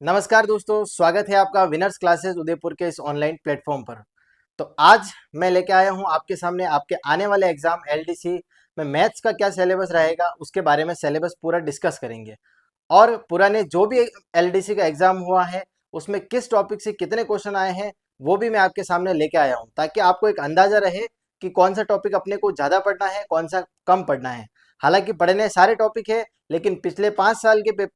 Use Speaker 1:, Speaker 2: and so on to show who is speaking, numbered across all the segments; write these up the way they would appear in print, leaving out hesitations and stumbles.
Speaker 1: नमस्कार दोस्तों, स्वागत है आपका विनर्स क्लासेस उदयपुर के इस ऑनलाइन प्लेटफॉर्म पर। तो आज मैं लेके आया हूं आपके सामने आपके आने वाले एग्जाम एलडीसी में मैथ्स का क्या सिलेबस रहेगा उसके बारे में सिलेबस पूरा डिस्कस करेंगे। और पुराने जो भी एलडीसी का एग्जाम हुआ है उसमें किस टॉपिक से कितने क्वेश्चन आए हैं वो भी मैं आपके सामने लेके आया हूं, ताकि आपको एक अंदाजा रहे कि कौन सा टॉपिक अपने को ज़्यादा पढ़ना है, कौन सा कम पढ़ना है। हालांकि पढ़ने सारे टॉपिक है, लेकिन पिछले 5 साल के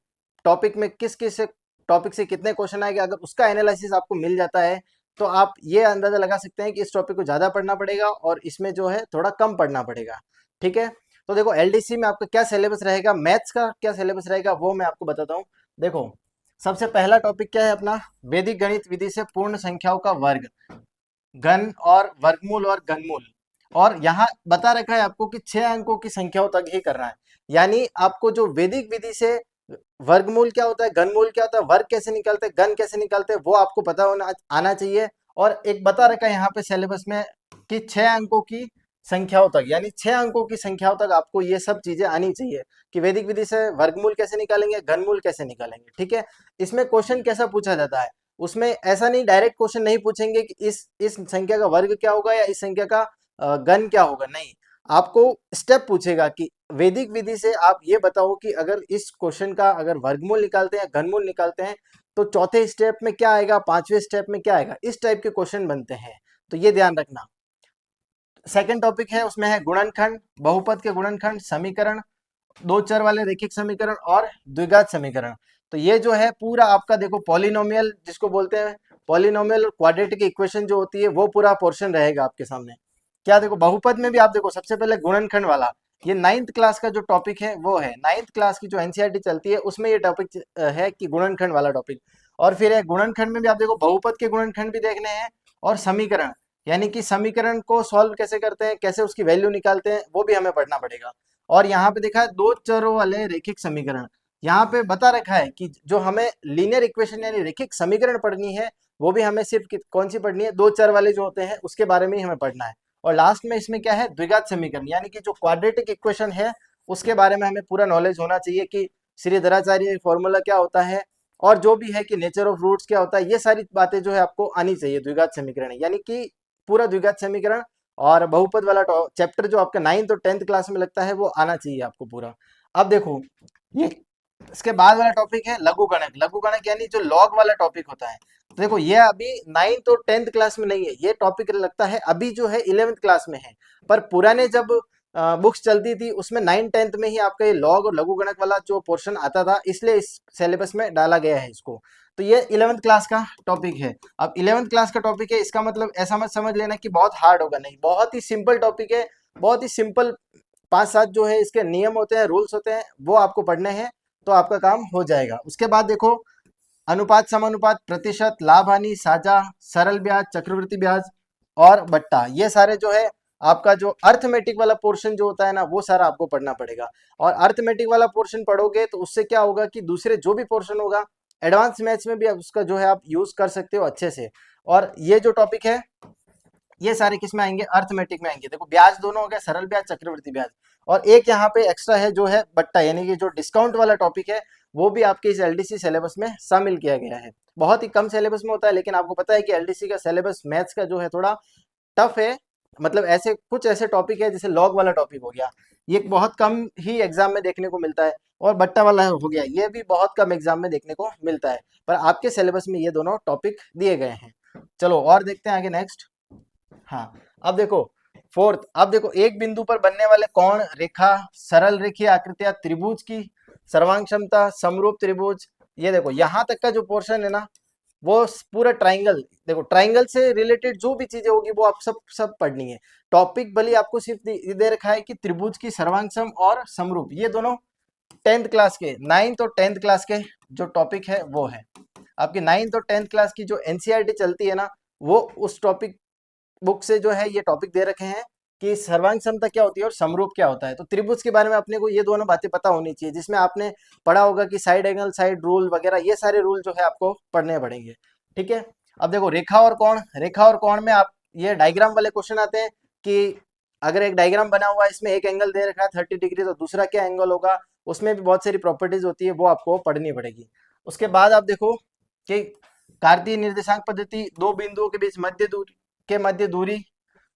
Speaker 1: टॉपिक में किस किस टॉपिक से कितने क्वेश्चन आएंगे, अगर उसका एनालिसिस आपको मिल जाता है तो आप ये अंदाजा लगा सकते हैं कि इस टॉपिक को ज़्यादा पढ़ना पड़ेगा और इसमें जो है थोड़ा कम पढ़ना पड़ेगा। ठीक है, तो देखो एलडीसी में आपका क्या सिलेबस रहेगा, मैथ्स का क्या सिलेबस रहेगा वो मैं आपको बताता हूँ। देखो, सबसे पहला टॉपिक क्या है अपना, वैदिक गणित विधि से पूर्ण संख्याओं का वर्ग, घन और वर्गमूल और घनमूल। और यहाँ बता रखा है आपको कि 6 अंकों की संख्याओं तक ही करना है। यानी आपको जो वैदिक विधि से वर्गमूल क्या होता है, घनमूल क्या होता है, वर्ग कैसे निकलते हैं, घन कैसे निकलते हैं, वो आपको पता होना आना चाहिए। और एक बता रखा है यहाँ पे सिलेबस में कि 6 अंकों की संख्याओं तक, यानी 6 अंकों की संख्याओं तक आपको ये सब चीजें आनी चाहिए कि वैदिक विधि से वर्गमूल कैसे निकालेंगे, घनमूल कैसे निकालेंगे। ठीक है, इसमें क्वेश्चन कैसा पूछा जाता है, उसमें ऐसा नहीं डायरेक्ट क्वेश्चन नहीं पूछेंगे कि इस संख्या का वर्ग क्या होगा या इस संख्या का घन क्या होगा, नहीं। आपको स्टेप पूछेगा कि वैदिक विधि से आप ये बताओ कि अगर इस क्वेश्चन का अगर वर्गमूल निकालते हैं, घनमूल निकालते हैं, तो चौथे स्टेप में क्या आएगा, पांचवें स्टेप में क्या आएगा, इस टाइप के क्वेश्चन बनते हैं। तो ये ध्यान रखना। सेकंड टॉपिक है, उसमें है गुणनखंड, बहुपद के गुणनखंड, समीकरण, दो चर वाले रैखिक समीकरण और द्विघात समीकरण। तो ये जो है पूरा आपका देखो पॉलिनोमियल जिसको बोलते हैं, पॉलिनोमियल और क्वाड्रेटिक इक्वेशन जो होती है वो पूरा पोर्शन रहेगा आपके सामने। क्या देखो बहुपद में भी आप देखो सबसे पहले गुणनखंड वाला, ये 9th क्लास का जो टॉपिक है वो है, 9th क्लास की जो एनसीईआरटी चलती है उसमें ये टॉपिक है कि गुणनखंड वाला टॉपिक। और फिर है गुणनखंड में भी आप देखो बहुपद के गुणनखंड भी देखने हैं और समीकरण, यानी कि समीकरण को सॉल्व कैसे करते हैं, कैसे उसकी वैल्यू निकालते हैं, वो भी हमें पढ़ना पड़ेगा। और यहाँ पे देखा है दो चरों वाले रैखिक समीकरण, यहाँ पे बता रखा है कि जो हमें लीनियर इक्वेशन यानी रैखिक समीकरण पढ़नी है वो भी हमें सिर्फ कौन सी पढ़नी है, दो चर वाले जो होते हैं उसके बारे में ही हमें पढ़ना है। और लास्ट में इसमें क्या है, द्विघात समीकरण, यानी कि जो क्वाड्रेटिक इक्वेशन है उसके बारे में हमें पूरा नॉलेज होना चाहिए कि श्रीधराचार्य फॉर्मूला क्या होता है और जो भी है कि नेचर ऑफ रूट्स क्या होता है, ये सारी बातें जो है आपको आनी चाहिए द्विघात समीकरण, यानी कि पूरा द्विघात समीकरण और बहुपद वाला चैप्टर जो आपका 9th और 10th क्लास में लगता है वो आना चाहिए आपको पूरा। अब देखो ये इसके बाद वाला टॉपिक है लघु गणक, लघु गणक यानी जो लॉग वाला टॉपिक होता है। तो देखो ये अभी 9th और 10th क्लास में नहीं है, ये टॉपिक लगता है अभी जो है 11th क्लास में है। पर पुराने जब बुक्स चलती थी उसमें 9th-10th में ही आपका ये लॉग और लघु गणक वाला जो पोर्शन आता था, इसलिए इस सिलेबस में डाला गया है इसको। तो ये 11th क्लास का टॉपिक है। अब 11th क्लास का टॉपिक है, इसका मतलब ऐसा मत समझ लेना कि बहुत हार्ड होगा, नहीं, बहुत ही सिंपल टॉपिक है। बहुत ही सिंपल 5-7 जो है इसके नियम होते हैं, रूल्स होते हैं, वो आपको पढ़ने हैं तो आपका काम हो जाएगा। उसके बाद देखो अनुपात, समानुपात, प्रतिशत, लाभ हानि, साझा, सरल ब्याज, चक्रवृद्धि ब्याज और बट्टा, ये सारे जो है आपका जो अर्थमेटिक वाला पोर्शन जो होता है ना वो सारा आपको पढ़ना पड़ेगा। और अर्थमेटिक वाला पोर्शन पढ़ोगे तो उससे क्या होगा कि दूसरे जो भी पोर्शन होगा एडवांस मैथ्स में भी उसका जो है आप यूज कर सकते हो अच्छे से। और ये जो टॉपिक है ये सारे किस में आएंगे, अर्थमेटिक में आएंगे। देखो ब्याज दोनों हो गए, सरल ब्याज, चक्रवृद्धि ब्याज। और एक यहाँ पे एक्स्ट्रा है जो है बट्टा, यानी कि जो डिस्काउंट वाला टॉपिक है वो भी आपके इस एलडीसी सिलेबस में शामिल किया गया है। बहुत ही कम सिलेबस में होता है, लेकिन आपको पता है कि एलडीसी का सिलेबस मैथ्स का जो है थोड़ा टफ है। मतलब ऐसे कुछ ऐसे टॉपिक है जैसे लॉग वाला टॉपिक हो गया, ये बहुत कम ही एग्जाम में देखने को मिलता है। और बट्टा वाला हो गया, ये भी बहुत कम एग्जाम में देखने को मिलता है। पर आपके सिलेबस में ये दोनों टॉपिक दिए गए हैं। चलो और देखते हैं आगे नेक्स्ट। हाँ, अब देखो फोर्थ, अब देखो एक बिंदु पर बनने वाले कोण, रेखा, सरल रेखीय आकृतियां, त्रिभुज की सर्वांग क्षमता, समरूप त्रिभुज, ये देखो यहाँ तक का जो पोर्शन है ना वो पूरा ट्राइंगल, देखो ट्राइंगल से रिलेटेड जो भी चीजें होगी वो आप सब सब पढ़नी है। टॉपिक भले आपको सिर्फ दे रखा है कि त्रिभुज की सर्वांग और समरूप, ये दोनों 10th क्लास के, 9th और 10th क्लास के जो टॉपिक है वो है आपकी 9th और 10th क्लास की जो एनसीईआरटी चलती है ना, वो उस टॉपिक बुक से जो है ये टॉपिक दे रखे हैं कि सर्वांग क्षमता क्या होती है और समरूप क्या होता है। तो त्रिभुज के बारे में अपने को ये दोनों बातें पता होनी चाहिए, जिसमें आपने पढ़ा होगा कि साइड एंगल, साइड रूल वगैरह, ये सारे रूल जो है आपको पढ़ने पड़ेंगे। ठीक है, अब देखो रेखा और कोण, रेखा और कोण में आप ये डायग्राम वाले क्वेश्चन आते हैं कि अगर एक डायग्राम बना हुआ है, इसमें एक एंगल दे रखा है 30 डिग्री, तो दूसरा क्या एंगल होगा, उसमें भी बहुत सारी प्रॉपर्टीज होती है, वो आपको पढ़नी पड़ेगी। उसके बाद आप देखो कि कार्तीय निर्देशांक पद्धति, दो बिंदुओं के बीच मध्य दूरी,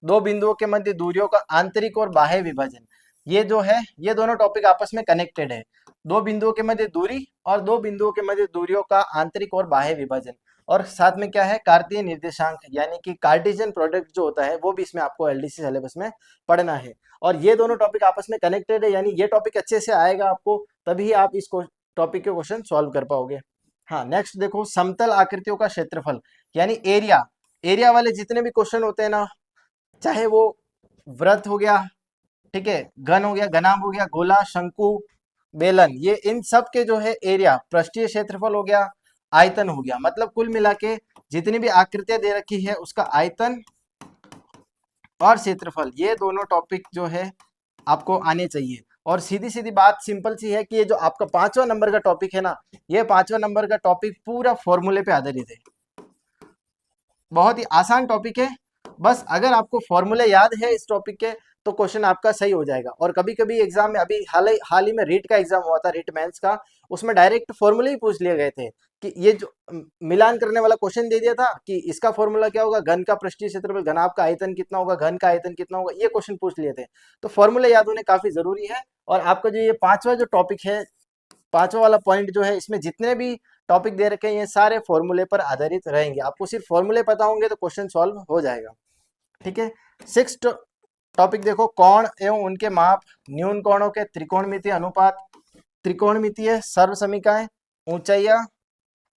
Speaker 1: दो बिंदुओं के मध्य दूरियों का आंतरिक और बाह्य विभाजन, ये जो है ये दोनों टॉपिक आपस में कनेक्टेड है। दो बिंदुओं के मध्य दूरी और दो बिंदुओं के मध्य दूरियों का आंतरिक और बाह्य विभाजन, और साथ में क्या है, कार्तीय निर्देशांक यानी कि कार्टेशियन प्रोडक्ट जो होता है वो भी इसमें आपको एलडीसी सिलेबस में पढ़ना है। और ये दोनों टॉपिक आपस में कनेक्टेड है, यानी ये टॉपिक अच्छे से आएगा आपको, तभी आप इस टॉपिक के क्वेश्चन सॉल्व कर पाओगे। हाँ, नेक्स्ट देखो, समतल आकृतियों का क्षेत्रफल यानी एरिया। एरिया वाले जितने भी क्वेश्चन होते हैं ना, चाहे वो वृत्त हो गया, ठीक है, घन हो गया, घनाभ हो गया, गोला, शंकु, बेलन, ये इन सब के जो है एरिया, पृष्ठीय क्षेत्रफल हो गया, आयतन हो गया, मतलब कुल मिला के जितनी भी आकृतियां दे रखी है उसका आयतन और क्षेत्रफल, ये दोनों टॉपिक जो है आपको आने चाहिए। और सीधी सीधी बात सिंपल सी है कि ये जो आपका 5वां नंबर का टॉपिक है ना, ये 5वां नंबर का टॉपिक पूरा फॉर्मूले पे आधारित है, बहुत ही आसान टॉपिक है। बस अगर आपको फॉर्मूले याद है इस टॉपिक के तो क्वेश्चन आपका सही हो जाएगा। और कभी कभी एग्जाम में, अभी हाल ही में रीट का एग्जाम हुआ था, रीट मेंस का, उसमें डायरेक्ट फॉर्मूले ही पूछ लिए गए थे कि ये जो मिलान करने वाला क्वेश्चन दे दिया था कि इसका फॉर्मूला क्या होगा, घन का पृष्ठीय क्षेत्रफल, घनाभ का आयतन कितना होगा, घन का आयतन कितना होगा, ये क्वेश्चन पूछ लिए थे। तो फॉर्मूले याद होने काफी जरूरी है। और आपका जो ये 5वां जो टॉपिक है, 5वां वाला पॉइंट जो है, इसमें जितने भी टॉपिक दे रखे हैं ये सारे फॉर्मूले पर आधारित रहेंगे। आपको सिर्फ फॉर्मूले पता होंगे तो क्वेश्चन सॉल्व हो जाएगा, ठीक है। 6 टॉपिक देखो, कोण एवं उनके माप, न्यून कोणों के त्रिकोणमितीय अनुपात, त्रिकोणमितीय सर्वसमीकाएं, ऊंचाइयां,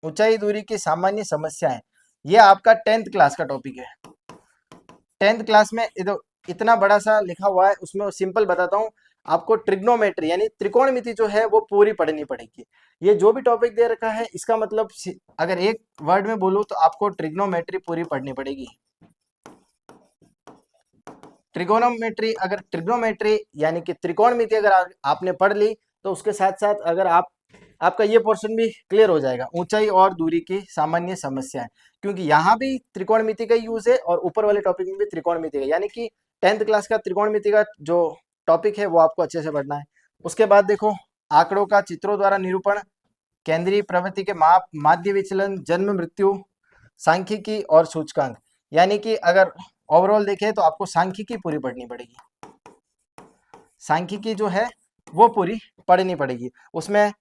Speaker 1: ऊंचाई दूरी की सामान्य समस्याएं, ये आपका 10th क्लास का टॉपिक है। 10th क्लास में इतना बड़ा सा लिखा हुआ है, उसमें सिंपल बताता हूँ आपको, ट्रिग्नोमेट्री यानी त्रिकोणमिति जो है वो पूरी पढ़नी पड़ेगी। ये जो भी टॉपिक दे रखा है इसका मतलब अगर एक वर्ड में बोलूं तो आपको ट्रिग्नोमेट्री पूरी पढ़नी पड़ेगी। ट्रिगोनोमेट्री, अगर ट्रिग्नोमेट्री यानी कि त्रिकोणमिति अगर आपने पढ़ ली तो उसके साथ साथ अगर आपका ये पोर्शन भी क्लियर हो जाएगा, ऊंचाई और दूरी की सामान्य समस्याएं, क्योंकि यहाँ भी त्रिकोणमिति का यूज है और ऊपर वाले टॉपिक में भी त्रिकोणमिति का, यानी कि 10th क्लास का त्रिकोणमिति का जो टॉपिक है वो आपको अच्छे से पढ़ना है। उसके बाद देखो, आंकड़ों का चित्रों द्वारा निरूपण, केंद्रीय प्रवृत्ति के माप, माध्य विचलन, जन्म मृत्यु, सांख्यिकी और सूचकांक, यानी कि अगर ओवरऑल देखें तो आपको सांख्यिकी पूरी पढ़नी पड़ेगी। सांख्यिकी जो है वो पूरी पढ़नी पड़ेगी, उसमें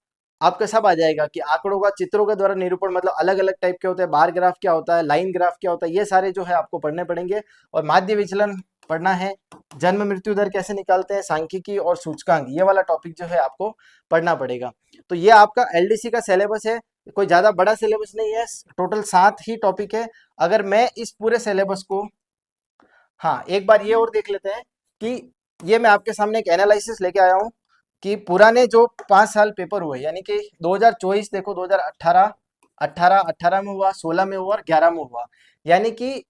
Speaker 1: आपका सब आ जाएगा कि आंकड़ों का चित्रों के द्वारा निरूपण, मतलब अलग अलग टाइप के होते हैं, बार ग्राफ क्या होता है, लाइन ग्राफ क्या होता है, ये सारे जो है आपको पढ़ने पड़ेंगे। और माध्य विचलन पढ़ना है, जन्म मृत्यु दर कैसे निकालते हैं, सांख्यिकी और सूचकांक, ये वाला टॉपिक जो है आपको पढ़ना पड़ेगा। तो ये आपका एलडीसी का सिलेबस है, कोई ज्यादा बड़ा सिलेबस नहीं है, टोटल 7 ही टॉपिक है। अगर मैं इस पूरे सिलेबस को, हाँ एक बार ये और देख लेते हैं कि ये मैं आपके सामने एक एनालिसिस लेके आया हूँ कि पुराने जो 5 साल पेपर हुए, यानी कि 2024 देखो, 2018, 18 में हुआ, 16 में हुआ और 11 में हुआ, यानी कि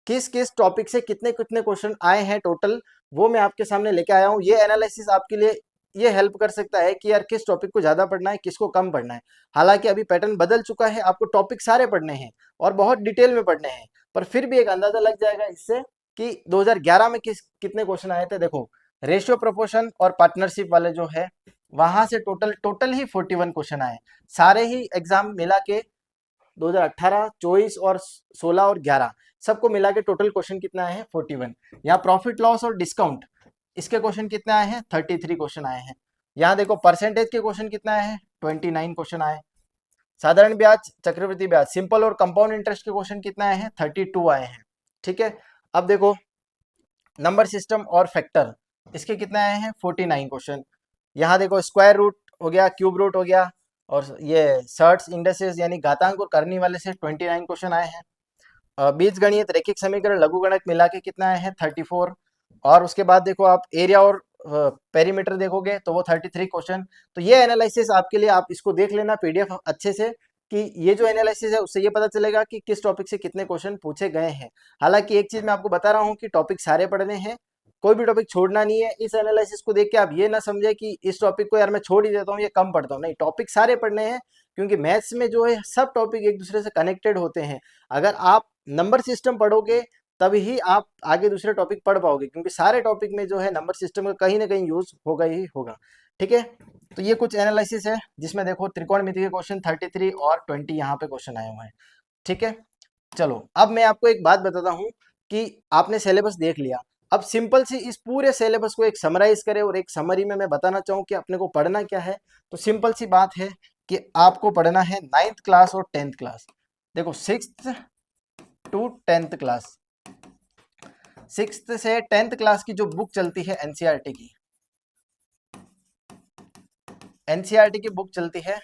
Speaker 1: किस किस टॉपिक से कितने कितने क्वेश्चन आए हैं टोटल, वो मैं आपके सामने लेके आया हूँ। ये एनालिसिस आपके लिए ये हेल्प कर सकता है कि यार किस टॉपिक को ज्यादा पढ़ना है, किसको कम पढ़ना है। हालांकि अभी पैटर्न बदल चुका है, आपको टॉपिक सारे पढ़ने हैं और बहुत डिटेल में पढ़ने हैं, पर फिर भी एक अंदाजा लग जाएगा इससे कि 2011 में कितने क्वेश्चन आए थे। देखो, रेशियो प्रोपोर्शन और पार्टनरशिप वाले जो है, वहां से टोटल ही 41 क्वेश्चन आए, सारे ही एग्जाम मिला के 2018, 24 और 16 और 11 सबको मिला के टोटल क्वेश्चन कितना आए हैं, 41। यहाँ प्रॉफिट लॉस और डिस्काउंट, इसके क्वेश्चन कितने आए हैं, 33 क्वेश्चन आए हैं। यहाँ देखो परसेंटेज के क्वेश्चन कितने आए हैं, 29 क्वेश्चन आए। साधारण ब्याज, चक्रवृद्धि ब्याज, सिंपल और कंपाउंड इंटरेस्ट के क्वेश्चन कितने आए हैं, 32 आए हैं, ठीक है। अब देखो नंबर सिस्टम और फैक्टर, इसके कितने आए हैं, 49 क्वेश्चन। यहाँ देखो स्क्वायर रूट हो गया, क्यूब रूट हो गया, और ये सर्ट्स, इंडेसेस यानी घातांक और करनी वाले से 29 क्वेश्चन आए हैं। बीजगणित, रैखिक समीकरण, लघुगणक मिला के कितना आए हैं, 34। और उसके बाद देखो आप एरिया और पेरीमीटर देखोगे तो वो 33 क्वेश्चन। तो ये एनालिसिस आपके लिए, आप इसको देख लेना पीडीएफ अच्छे से, कि ये जो एनालिसिस है उससे ये पता चलेगा कि किस टॉपिक से कितने क्वेश्चन पूछे गए हैं। हालांकि एक चीज मैं आपको बता रहा हूँ कि टॉपिक सारे पढ़ने हैं, कोई भी टॉपिक छोड़ना नहीं है। इस एनालिसिस को देख के आप ये ना समझे कि इस टॉपिक को यार मैं छोड़ ही देता हूँ, ये कम पढ़ता हूँ, नहीं, टॉपिक सारे पढ़ने हैं, क्योंकि मैथ्स में जो है सब टॉपिक एक दूसरे से कनेक्टेड होते हैं। अगर आप नंबर सिस्टम पढ़ोगे तभी ही आप आगे दूसरे टॉपिक पढ़ पाओगे, क्योंकि सारे टॉपिक में जो है नंबर सिस्टम का कहीं ना कहीं यूज होगा ही होगा। ठीक है, तो ये कुछ एनालिसिस है जिसमें देखो त्रिकोणमिति के क्वेश्चन 33 और 20 यहाँ पे क्वेश्चन आए हुए हैं। ठीक है, चलो अब मैं आपको एक बात बताता हूँ कि आपने सिलेबस देख लिया, अब सिंपल सी इस पूरे सिलेबस को एक समराइज करें और एक समरी में मैं बताना चाहूँ कि अपने को पढ़ना क्या है। तो सिंपल सी बात है कि आपको पढ़ना है 9th क्लास और 10th क्लास। देखो 6th to 10th class, 6th से 10th क्लास की जो बुक चलती है एनसीईआरटी की, एनसीईआरटी की बुक चलती है,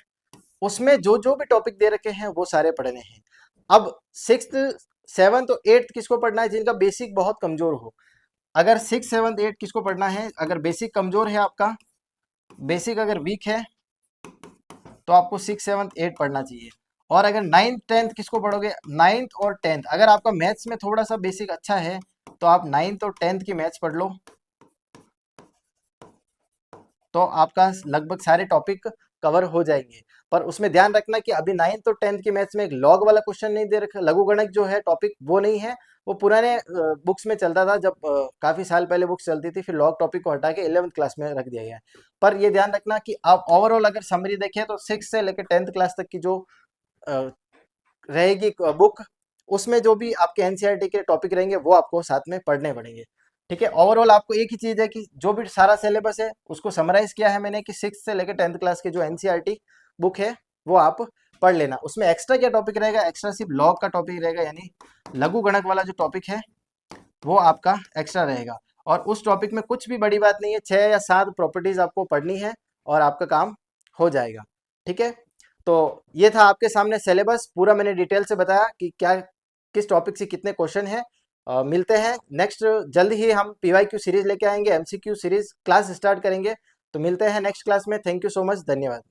Speaker 1: उसमें जो जो भी टॉपिक दे रखे हैं वो सारे पढ़ने हैं। अब 6th 7th और 8th किसको पढ़ना है, जिनका बेसिक बहुत कमजोर हो। अगर 6th 7th 8th किसको पढ़ना है, अगर बेसिक कमजोर है, आपका बेसिक अगर वीक है तो आपको 6th 7th 8th पढ़ना चाहिए। और अगर 9th 10th किसको पढ़ोगे, 9th और 10th, अगर आपका मैथ्स में थोड़ा सा बेसिक अच्छा है तो आप 9th और 10th की मैथ्स पढ़ लो, तो आपका लगभग सारे टॉपिक कवर हो जाएंगे। पर उसमें ध्यान रखना कि अभी 9th और 10th की मैथ्स में एक लॉग वाला क्वेश्चन नहीं दे रखा, लघुगणक जो है टॉपिक वो नहीं है, वो पुराने बुक्स में चलता था, जब काफी साल पहले बुक्स चलती थी, फिर लॉग टॉपिक को हटा के 11th क्लास में रख दिया गया है। पर ये ध्यान रखना कि आप ओवरऑल अगर समरी देखें तो 6 से लेकर 10th क्लास तक की जो अ, रहेगी बुक, उसमें जो भी आपके एनसीईआरटी के टॉपिक रहेंगे वो आपको साथ में पढ़ने पड़ेंगे। ठीक है, ओवरऑल आपको एक ही चीज है कि जो भी सारा सिलेबस है उसको समराइज किया है मैंने कि 6 से लेकर 10th क्लास के जो एनसीईआरटी बुक है वो आप पढ़ लेना। उसमें एक्स्ट्रा क्या टॉपिक रहेगा, एक्स्ट्रा सिर्फ लॉग का टॉपिक रहेगा, यानी लघु गणक वाला जो टॉपिक है वो आपका एक्स्ट्रा रहेगा। और उस टॉपिक में कुछ भी बड़ी बात नहीं है, 6 या 7 प्रॉपर्टीज आपको पढ़नी है और आपका काम हो जाएगा। ठीक है, तो ये था आपके सामने सिलेबस, पूरा मैंने डिटेल से बताया कि क्या किस टॉपिक से कितने क्वेश्चन हैं। मिलते हैं नेक्स्ट, जल्द ही हम पीवाईक्यू सीरीज लेके आएंगे, एमसीक्यू सीरीज क्लास स्टार्ट करेंगे। तो मिलते हैं नेक्स्ट क्लास में, थैंक यू सो मच, धन्यवाद।